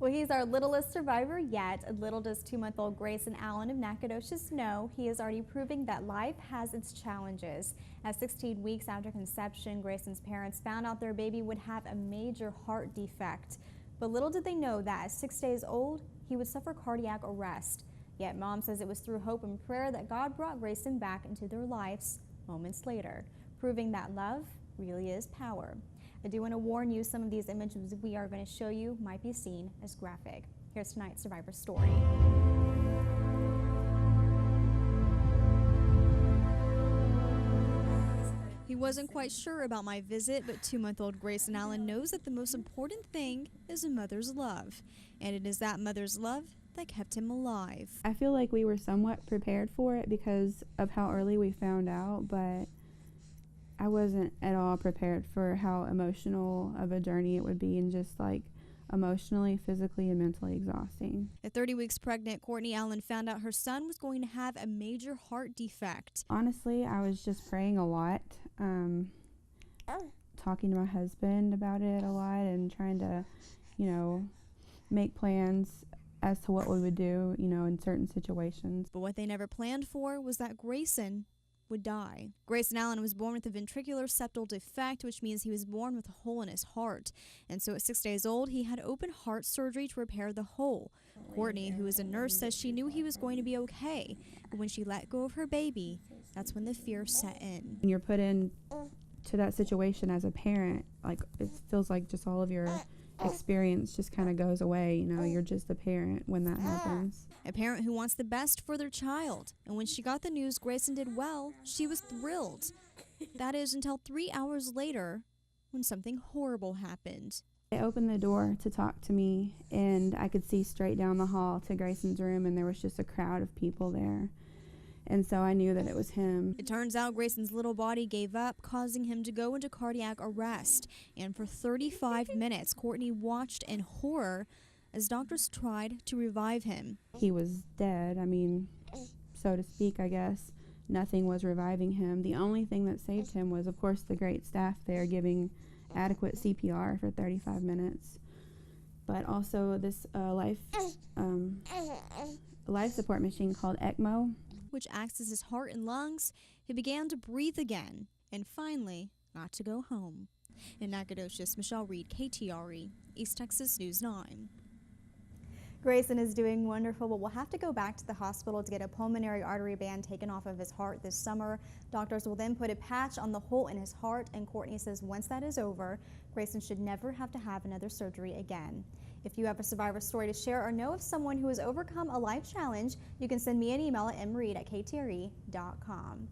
Well, he's our littlest survivor yet. Little does 2-month-old Grayson Allen of Nacogdoches know he is already proving that life has its challenges. At 16 weeks after conception, Grayson's parents found out their baby would have a major heart defect. But little did they know that at 6 days old, he would suffer cardiac arrest. Yet mom says it was through hope and prayer that God brought Grayson back into their lives moments later, proving that love really is power. I do want to warn you, some of these images we are going to show you might be seen as graphic. Here's tonight's survivor story. He wasn't quite sure about my visit, but 2-month-old Grayson Allen knows that the most important thing is a mother's love. And it is that mother's love that kept him alive. I feel like we were somewhat prepared for it because of how early we found out, but I wasn't at all prepared for how emotional of a journey it would be, and just like emotionally, physically, and mentally exhausting. At 30 weeks pregnant, Courtney Allen found out her son was going to have a major heart defect. Honestly, I was just praying a lot, talking to my husband about it a lot, and trying to, make plans as to what we would do, in certain situations. But what they never planned for was that Grayson would die. Grayson Allen was born with a ventricular septal defect, which means he was born with a hole in his heart. And so at 6 days old, he had open heart surgery to repair the hole. Courtney, who is a nurse, says she knew he was going to be okay. But when she let go of her baby, that's when the fear set in. When you're put in to that situation as a parent, like, it feels like just all of your experience just kind of goes away. You're just a parent when that happens. A parent who wants the best for their child. And when she got the news Grayson did well, she was thrilled. That is until 3 hours later when something horrible happened. They opened the door to talk to me, and I could see straight down the hall to Grayson's room, and there was just a crowd of people there. And so I knew that it was him. It turns out Grayson's little body gave up, causing him to go into cardiac arrest. And for 35 minutes, Courtney watched in horror as doctors tried to revive him. He was dead, so to speak, I guess. Nothing was reviving him. The only thing that saved him was, of course, the great staff there giving adequate CPR for 35 minutes. But also this life support machine called ECMO, which acts as his heart and lungs. He began to breathe again and finally got to go home. In Nacogdoches, Michelle Reed, KTRE, East Texas News 9. Grayson is doing wonderful, but will have to go back to the hospital to get a pulmonary artery band taken off of his heart this summer. Doctors will then put a patch on the hole in his heart, and Courtney says once that is over, Grayson should never have to have another surgery again. If you have a survivor story to share or know of someone who has overcome a life challenge, you can send me an email at mreed@ktre.com.